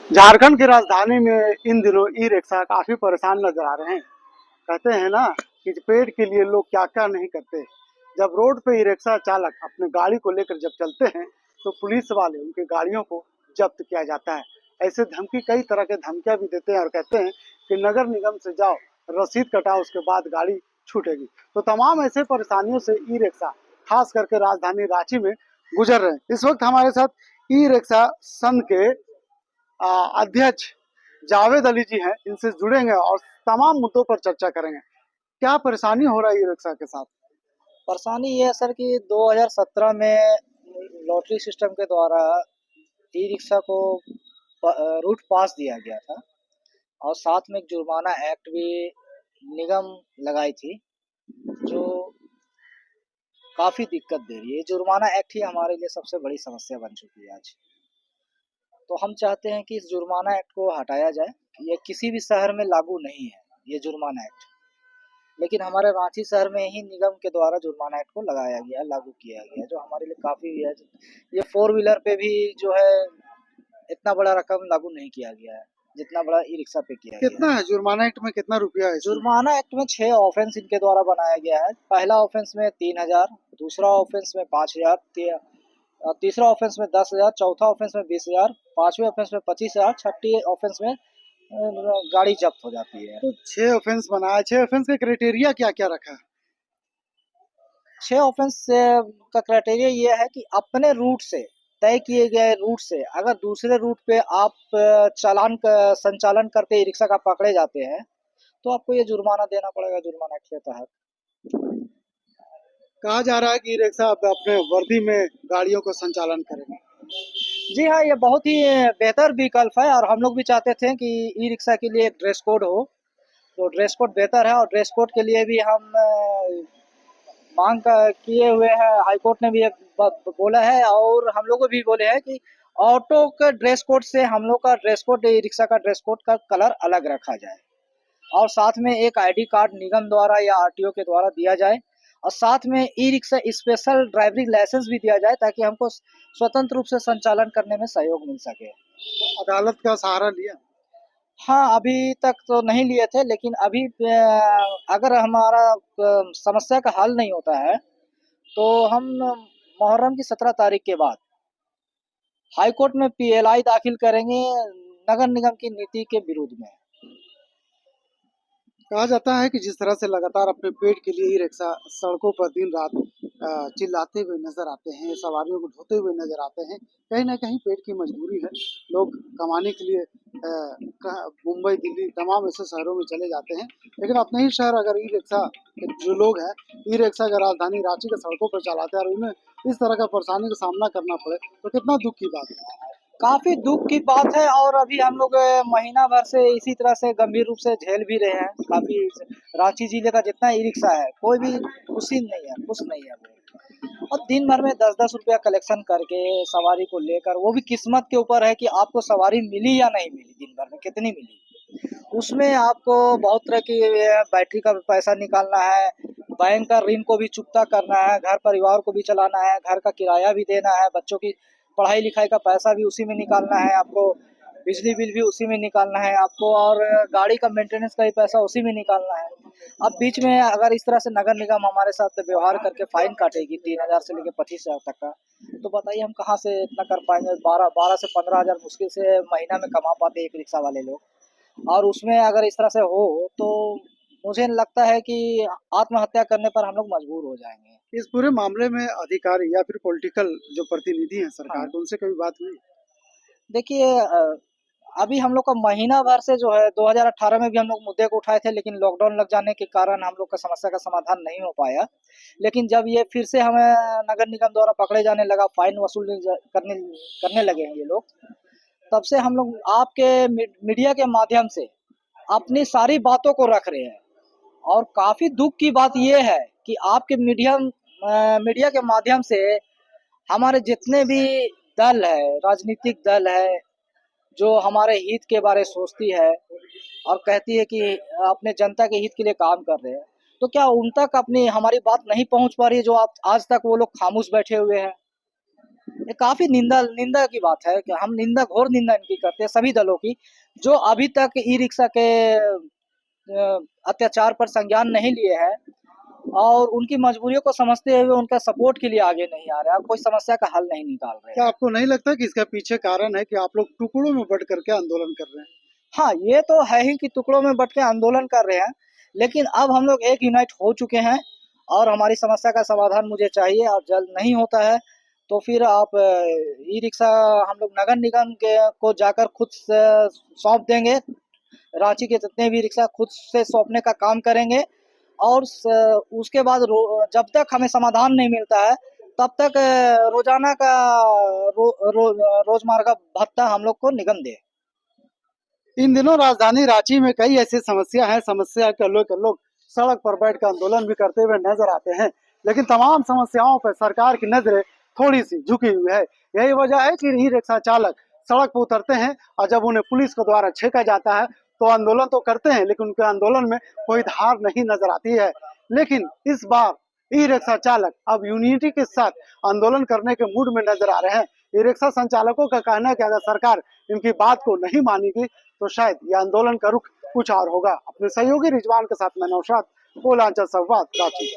झारखंड की राजधानी में इन दिनों ई रिक्शा काफी परेशान नजर आ रहे हैं। कहते हैं ना कि पेट के लिए लोग क्या क्या नहीं करते। जब रोड पे ई रिक्शा चालक अपने गाड़ी को लेकर जब चलते हैं तो पुलिस वाले उनकी गाड़ियों को जब्त किया जाता है। ऐसे धमकी कई तरह के धमकियां भी देते हैं और कहते हैं कि नगर निगम से जाओ, रसीद कटाओ, उसके बाद गाड़ी छूटेगी। तो तमाम ऐसे परेशानियों से ई रिक्शा खास करके राजधानी रांची में गुजर रहे हैं। इस वक्त हमारे साथ ई रिक्शा संघ के अध्यक्ष जावेद अली जी हैं। इनसे जुड़ेंगे और तमाम मुद्दों पर चर्चा करेंगे। क्या परेशानी हो रहा है ई रिक्शा के साथ? परेशानी ये है सर कि 2017 में लॉटरी सिस्टम के द्वारा ई रिक्शा को रूट पास दिया गया था और साथ में एक जुर्माना एक्ट भी निगम लगाई थी जो काफ़ी दिक्कत दे रही है। ये जुर्माना एक्ट ही हमारे लिए सबसे बड़ी समस्या बन चुकी है आज। तो हम चाहते हैं कि इस जुर्माना एक्ट को हटाया जाए। ये किसी भी शहर में लागू नहीं है ये जुर्माना एक्ट, लेकिन हमारे रांची शहर में ही निगम के द्वारा जुर्माना एक्ट को लगाया गया, लागू किया गया, जो हमारे लिए काफ़ी है। ये फोर व्हीलर पे भी जो है इतना बड़ा रकम लागू नहीं किया गया है जितना बड़ा ई रिक्शा पे किया गया कितना है। है जुर्माना एक्ट में? कितना रुपया है इसमें? जुर्माना एक्ट में 6 ऑफेंस इनके द्वारा बनाया गया है। पहला ऑफेंस में 3,000, दूसरा ऑफेंस में 5,000, तीसरा ऑफेंस में 10,000, चौथा ऑफेंस में 20,000, पांचवें ऑफेंस में 25,000, छठी ऑफेंस में गाड़ी जब्त हो जाती है। तो 6 ऑफेंस बनाया। 6 ऑफेंस के क्राइटेरिया क्या क्या रखा है? 6 ऑफेंस का क्राइटेरिया ये है कि अपने रूट से, तय किए गए रूट से अगर दूसरे रूट पे आप संचालन करते ई रिक्शा का पकड़े जाते हैं तो आपको ये जुर्माना देना पड़ेगा जुर्माना एक्ट के तहत। कहा जा रहा है कि ई रिक्शा अब अपने वर्दी में गाड़ियों को संचालन करेंगे। जी हाँ, ये बहुत ही बेहतर विकल्प है और हम लोग भी चाहते थे कि ई रिक्शा के लिए एक ड्रेस कोड हो। तो ड्रेस कोड बेहतर है और ड्रेस कोड के लिए भी हम मांग किए हुए हैं। हाई कोर्ट ने भी एक बोला है और हम लोग को भी बोले हैं कि ऑटो के ड्रेस कोड से हम लोग का ड्रेस कोड, ई रिक्शा का ड्रेस कोड का कलर अलग रखा जाए और साथ में एक आईडी कार्ड निगम द्वारा या आरटीओ के द्वारा दिया जाए और साथ में e rickshaw special driving license भी दिया जाए ताकि हमको स्वतंत्र रूप से संचालन करने में सहयोग मिल सके। अदालत का सहारा लिया? हाँ, अभी तक तो नहीं लिए थे, लेकिन अभी अगर हमारा समस्या का हल नहीं होता है तो हम मुहर्रम की 17 तारीख के बाद हाई कोर्ट में पीएलआई दाखिल करेंगे नगर निगम की नीति के विरुद्ध में। कहा जाता है कि जिस तरह से लगातार अपने पेट के लिए ई रिक्शा सड़कों पर दिन रात चिल्लाते हुए नजर आते हैं, सवारियों को ढोते हुए नजर आते हैं, कहीं ना कहीं पेट की मजबूरी है। लोग कमाने के लिए मुंबई, दिल्ली, तमाम ऐसे शहरों में चले जाते हैं। लेकिन अपने ही शहर अगर ई रिक्शा के जो लोग हैं, ई रिक्शा का राजधानी रांची के सड़कों पर चलाते हैं और उन्हें इस तरह का परेशानी का सामना करना पड़े तो कितना दुख की बात है। काफी दुख की बात है और अभी हम लोग महीना भर से इसी तरह से गंभीर रूप से झेल भी रहे हैं। काफी रांची जिले का जितना ई रिक्शा है कोई भी खुश नहीं है वो। और दिन भर में 10-10 रुपया कलेक्शन करके सवारी को लेकर, वो भी किस्मत के ऊपर है कि आपको सवारी मिली या नहीं मिली, दिन भर में कितनी मिली। उसमें आपको बहुत तरह की बैटरी का पैसा निकालना है, बैंक का ऋण को भी चुकता करना है, घर परिवार को भी चलाना है, घर का किराया भी देना है, बच्चों की पढ़ाई लिखाई का पैसा भी उसी में निकालना है आपको, बिजली बिल भी उसी में निकालना है आपको और गाड़ी का मेंटेनेंस का भी पैसा उसी में निकालना है। अब बीच में अगर इस तरह से नगर निगम हमारे साथ व्यवहार करके फाइन काटेगी 3,000 से लेकर 25,000 तक का, तो बताइए हम कहाँ से इतना कर पाएंगे। 12 से 15,000 मुश्किल से महीना में कमा पाते एक रिक्शा वाले लोग, और उसमें अगर इस तरह से हो तो मुझे लगता है कि आत्महत्या करने पर हम लोग मजबूर हो जाएंगे। इस पूरे मामले में अधिकारी या फिर पॉलिटिकल जो प्रतिनिधि हैं सरकार हाँ, के, उनसे कभी बात हुई? देखिए अभी हम लोग का महीना भर से जो है 2018 में भी हम लोग मुद्दे को उठाए थे, लेकिन लॉकडाउन लग जाने के कारण हम लोग का समस्या का समाधान नहीं हो पाया। लेकिन जब ये फिर से हमें नगर निगम द्वारा पकड़े जाने लगा, फाइन करने करने लगे हैं ये लोग, तब से हम लोग आपके मीडिया के माध्यम से अपनी सारी बातों को रख रहे हैं। और काफी दुख की बात यह है कि आपके मीडिया के माध्यम से हमारे जितने भी दल है, राजनीतिक दल है, जो हमारे हित के बारे सोचती है और कहती है कि अपने जनता के हित के लिए काम कर रहे हैं, तो क्या उन तक अपनी हमारी बात नहीं पहुंच पा रही है जो आप आज तक वो लोग खामोश बैठे हुए हैं? ये काफी निंदा निंदा की बात है कि हम निंदा घोर निंदा इनकी करते हैं सभी दलों की, जो अभी तक ई रिक्शा के अत्याचार पर संज्ञान नहीं लिए हैं और उनकी मजबूरियों को समझते हुए उनका सपोर्ट के लिए आगे नहीं आ रहे हैं, कोई समस्या का हल नहीं निकाल रहे क्या हैं। आपको नहीं लगता कि इसका पीछे कारण है कि आप लोग टुकड़ों में बंट करके आंदोलन कर रहे हैं? हाँ, ये तो है ही कि टुकड़ों में बँट के आंदोलन कर रहे हैं, लेकिन अब हम लोग एक यूनाइट हो चुके हैं और हमारी समस्या का समाधान मुझे चाहिए और जल्द नहीं होता है, तो फिर आप ई-रिक्शा हम लोग नगर निगम के को जाकर खुद से सौंप देंगे। रांची के जितने भी रिक्शा खुद से सौंपने का काम करेंगे और उसके बाद जब तक हमें समाधान नहीं मिलता है, तब तक रोजाना का रोजमर्रा भत्ता हम लोग को निगम दे। इन दिनों राजधानी रांची में कई ऐसी समस्या के लोग सड़क पर बैठ कर आंदोलन भी करते हुए नजर आते हैं, लेकिन तमाम समस्याओं पर सरकार की नजरें थोड़ी सी झुकी हुई है। यही वजह है कि ई रिक्शा चालक सड़क पर उतरते हैं और जब उन्हें पुलिस के द्वारा छेका जाता है तो आंदोलन तो करते हैं, लेकिन उनके आंदोलन में कोई धार नहीं नजर आती है। लेकिन इस बार ई रिक्शा चालक अब यूनिटी के साथ आंदोलन करने के मूड में नजर आ रहे हैं। ई रिक्शा संचालकों का कहना है कि अगर सरकार इनकी बात को नहीं मानेगी तो शायद ये आंदोलन का रुख कुछ और होगा। अपने सहयोगी रिजवान के साथ मैं नौशाद, पूर्वांचल संवाद, रांची।